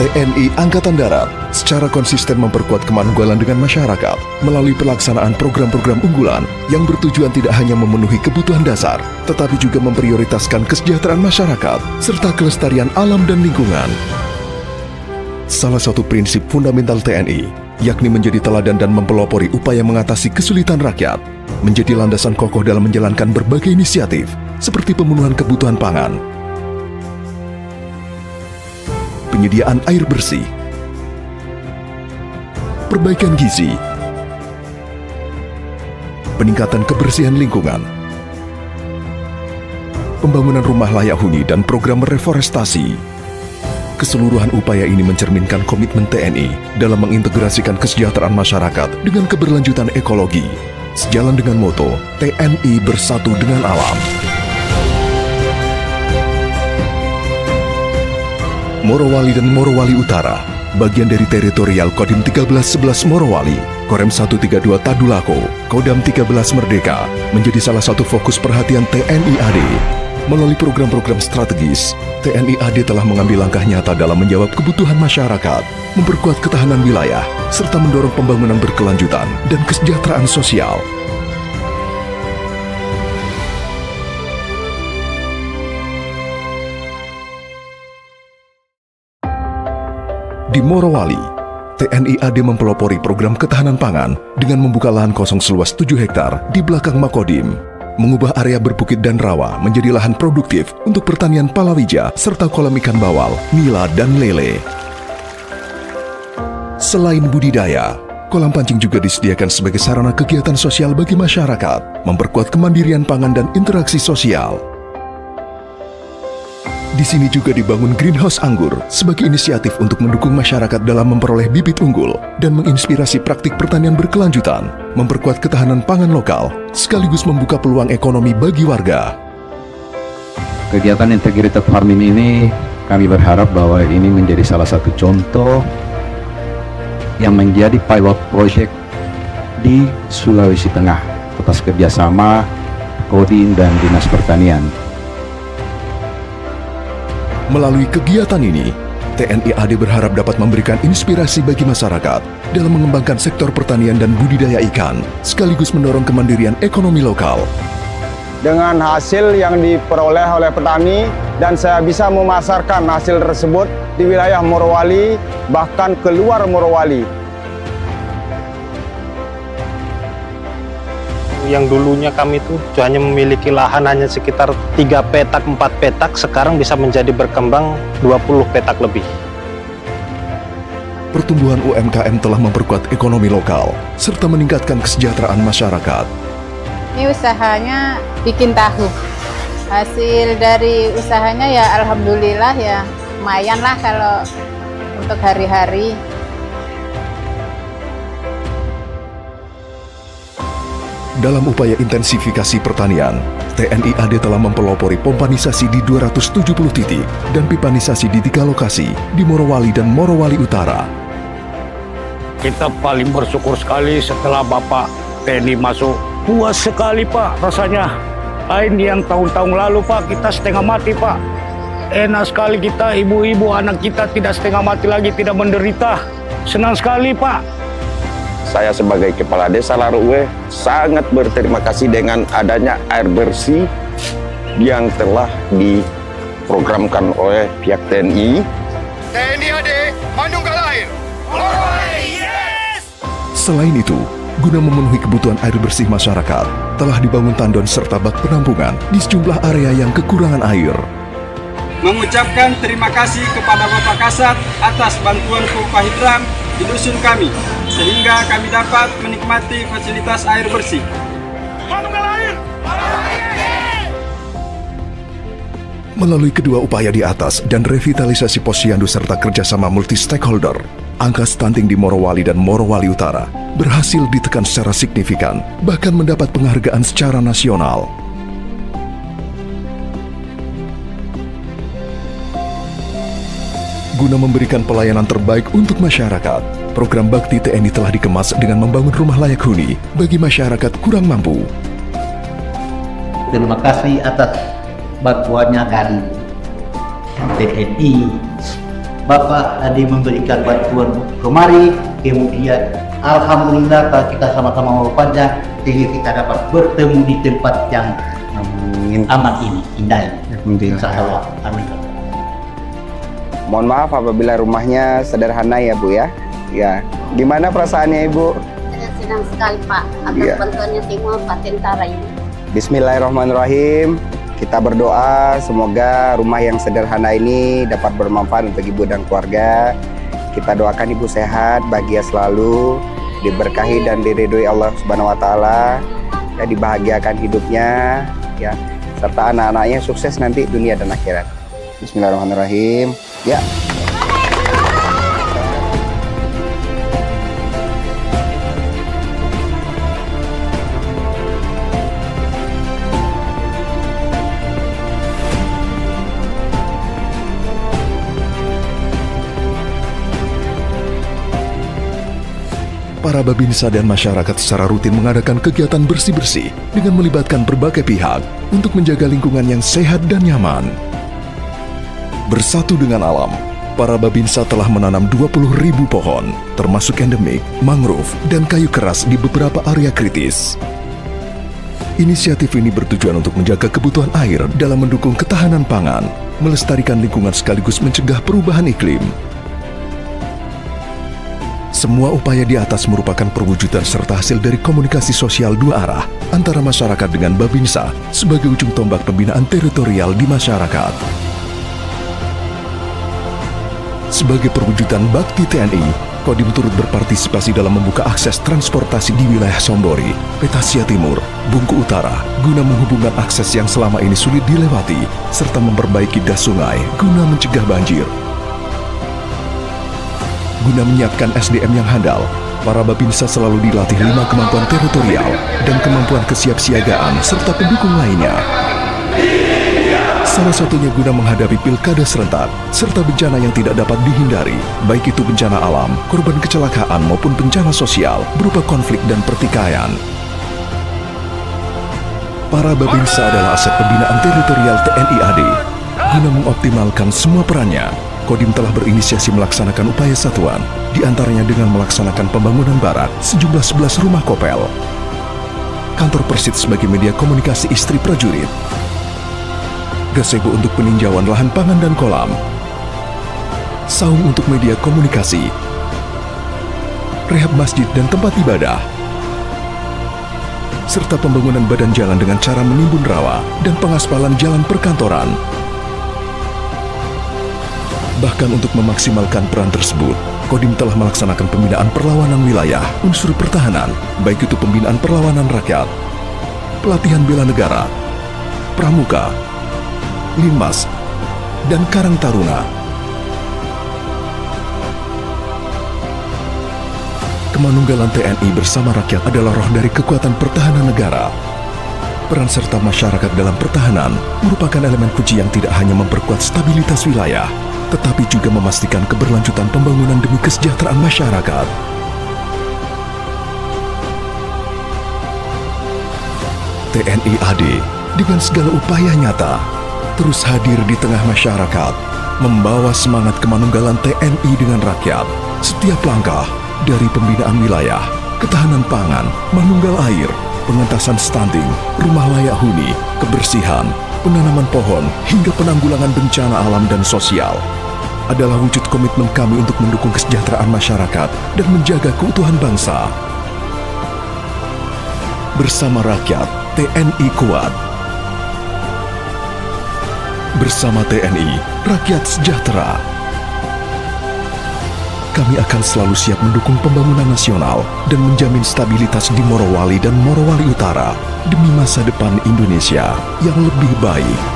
TNI Angkatan Darat secara konsisten memperkuat kemanunggalan dengan masyarakat melalui pelaksanaan program-program unggulan yang bertujuan tidak hanya memenuhi kebutuhan dasar, tetapi juga memprioritaskan kesejahteraan masyarakat serta kelestarian alam dan lingkungan. Salah satu prinsip fundamental TNI, yakni menjadi teladan dan mempelopori upaya mengatasi kesulitan rakyat, menjadi landasan kokoh dalam menjalankan berbagai inisiatif seperti pemenuhan kebutuhan pangan, penyediaan air bersih, perbaikan gizi, peningkatan kebersihan lingkungan, pembangunan rumah layak huni dan program reforestasi. Keseluruhan upaya ini mencerminkan komitmen TNI dalam mengintegrasikan kesejahteraan masyarakat dengan keberlanjutan ekologi, sejalan dengan moto TNI Bersatu dengan Alam. Morowali dan Morowali Utara, bagian dari teritorial Kodim 1311 Morowali, Korem 132 Tadulako, Kodam 13 Merdeka, menjadi salah satu fokus perhatian TNI AD. Melalui program-program strategis, TNI AD telah mengambil langkah nyata dalam menjawab kebutuhan masyarakat, memperkuat ketahanan wilayah, serta mendorong pembangunan berkelanjutan dan kesejahteraan sosial. Di Morowali, TNI AD mempelopori program ketahanan pangan dengan membuka lahan kosong seluas 7 hektar di belakang Makodim, mengubah area berbukit dan rawa menjadi lahan produktif untuk pertanian palawija serta kolam ikan bawal, nila, dan lele. Selain budidaya, kolam pancing juga disediakan sebagai sarana kegiatan sosial bagi masyarakat, memperkuat kemandirian pangan dan interaksi sosial. Di sini juga dibangun greenhouse anggur sebagai inisiatif untuk mendukung masyarakat dalam memperoleh bibit unggul dan menginspirasi praktik pertanian berkelanjutan, memperkuat ketahanan pangan lokal, sekaligus membuka peluang ekonomi bagi warga. Kegiatan integrated farming ini kami berharap bahwa ini menjadi salah satu contoh yang menjadi pilot project di Sulawesi Tengah atas kerjasama Kodim dan Dinas Pertanian. Melalui kegiatan ini, TNI AD berharap dapat memberikan inspirasi bagi masyarakat dalam mengembangkan sektor pertanian dan budidaya ikan, sekaligus mendorong kemandirian ekonomi lokal. Dengan hasil yang diperoleh oleh petani, dan saya bisa memasarkan hasil tersebut di wilayah Morowali, bahkan keluar Morowali. Yang dulunya kami itu hanya memiliki lahan hanya sekitar 3 petak, 4 petak, sekarang bisa menjadi berkembang 20 petak lebih. Pertumbuhan UMKM telah memperkuat ekonomi lokal, serta meningkatkan kesejahteraan masyarakat. Ini usahanya bikin tahu. Hasil dari usahanya ya alhamdulillah ya, lumayan lah kalau untuk hari-hari. Dalam upaya intensifikasi pertanian, TNI AD telah mempelopori pompanisasi di 270 titik dan pipanisasi di 3 lokasi di Morowali dan Morowali Utara. Kita paling bersyukur sekali setelah Bapak TNI masuk. Puas sekali Pak rasanya. Lain yang tahun-tahun lalu Pak, kita setengah mati Pak. Enak sekali kita, ibu-ibu, anak kita tidak setengah mati lagi, tidak menderita. Senang sekali Pak. Saya sebagai Kepala Desa Laruwe sangat berterima kasih dengan adanya air bersih yang telah diprogramkan oleh pihak TNI. TNI AD Manunggal Air. Yes! Selain itu, guna memenuhi kebutuhan air bersih masyarakat, telah dibangun tandon serta bak penampungan di sejumlah area yang kekurangan air. Mengucapkan terima kasih kepada Bapak Kasat atas bantuan pompa hidran di dusun kami, sehingga kami dapat menikmati fasilitas air bersih. Melalui kedua upaya di atas dan revitalisasi posyandu serta kerjasama multi-stakeholder, angka stunting di Morowali dan Morowali Utara berhasil ditekan secara signifikan, bahkan mendapat penghargaan secara nasional. Guna memberikan pelayanan terbaik untuk masyarakat, program Bakti TNI telah dikemas dengan membangun rumah layak huni bagi masyarakat kurang mampu. Terima kasih atas bantuannya dari TNI Bapak tadi memberikan bantuan kemari, kemudian alhamdulillah kita sama-sama berpanjang sehingga kita dapat bertemu di tempat yang aman ini, indah ini. Insya Allah. Amin. Mohon maaf apabila rumahnya sederhana ya Bu ya. Ya, gimana perasaannya Ibu? Saya senang sekali Pak atas bantuannya semua Pak Tentara ini. Bismillahirrahmanirrahim. Kita berdoa semoga rumah yang sederhana ini dapat bermanfaat untuk Ibu dan keluarga. Kita doakan Ibu sehat, bahagia selalu, diberkahi dan diridhoi Allah Subhanahu wa taala, ya dibahagiakan hidupnya, ya, serta anak-anaknya sukses nanti dunia dan akhirat. Bismillahirrahmanirrahim. Ya. Para babinsa dan masyarakat secara rutin mengadakan kegiatan bersih-bersih dengan melibatkan berbagai pihak untuk menjaga lingkungan yang sehat dan nyaman. Bersatu dengan alam, para babinsa telah menanam 20.000 pohon, termasuk endemik, mangrove, dan kayu keras di beberapa area kritis. Inisiatif ini bertujuan untuk menjaga kebutuhan air dalam mendukung ketahanan pangan, melestarikan lingkungan sekaligus mencegah perubahan iklim. Semua upaya di atas merupakan perwujudan serta hasil dari komunikasi sosial dua arah antara masyarakat dengan babinsa sebagai ujung tombak pembinaan teritorial di masyarakat. Sebagai perwujudan bakti TNI, Kodim turut berpartisipasi dalam membuka akses transportasi di wilayah Sombori, Petasia Timur, Bungku Utara, guna menghubungkan akses yang selama ini sulit dilewati, serta memperbaiki das sungai guna mencegah banjir. Guna menyiapkan SDM yang handal, para babinsa selalu dilatih 5 kemampuan teritorial dan kemampuan kesiapsiagaan serta pendukung lainnya. Salah satunya guna menghadapi pilkada serentak serta bencana yang tidak dapat dihindari, baik itu bencana alam, korban kecelakaan maupun bencana sosial berupa konflik dan pertikaian. Para babinsa adalah aset pembinaan teritorial TNI AD. Guna mengoptimalkan semua perannya, Kodim telah berinisiasi melaksanakan upaya satuan, diantaranya dengan melaksanakan pembangunan barak sejumlah 11 rumah kopel, kantor Persit sebagai media komunikasi istri prajurit, gazebo untuk peninjauan lahan pangan dan kolam, saung untuk media komunikasi, rehab masjid dan tempat ibadah, serta pembangunan badan jalan dengan cara menimbun rawa dan pengaspalan jalan perkantoran. Bahkan untuk memaksimalkan peran tersebut, Kodim telah melaksanakan pembinaan perlawanan wilayah unsur pertahanan, baik itu pembinaan perlawanan rakyat, pelatihan bela negara, pramuka, linmas, dan karang taruna. Kemanunggalan TNI bersama rakyat adalah roh dari kekuatan pertahanan negara. Peran serta masyarakat dalam pertahanan merupakan elemen kunci yang tidak hanya memperkuat stabilitas wilayah, tetapi juga memastikan keberlanjutan pembangunan demi kesejahteraan masyarakat. TNI AD dengan segala upaya nyata terus hadir di tengah masyarakat, membawa semangat kemanunggalan TNI dengan rakyat. Setiap langkah dari pembinaan wilayah, ketahanan pangan, manunggal air, pengentasan stunting, rumah layak huni, kebersihan, penanaman pohon, hingga penanggulangan bencana alam dan sosial adalah wujud komitmen kami untuk mendukung kesejahteraan masyarakat dan menjaga keutuhan bangsa. Bersama rakyat, TNI kuat. Bersama TNI, rakyat sejahtera. Kami akan selalu siap mendukung pembangunan nasional dan menjamin stabilitas di Morowali dan Morowali Utara demi masa depan Indonesia yang lebih baik.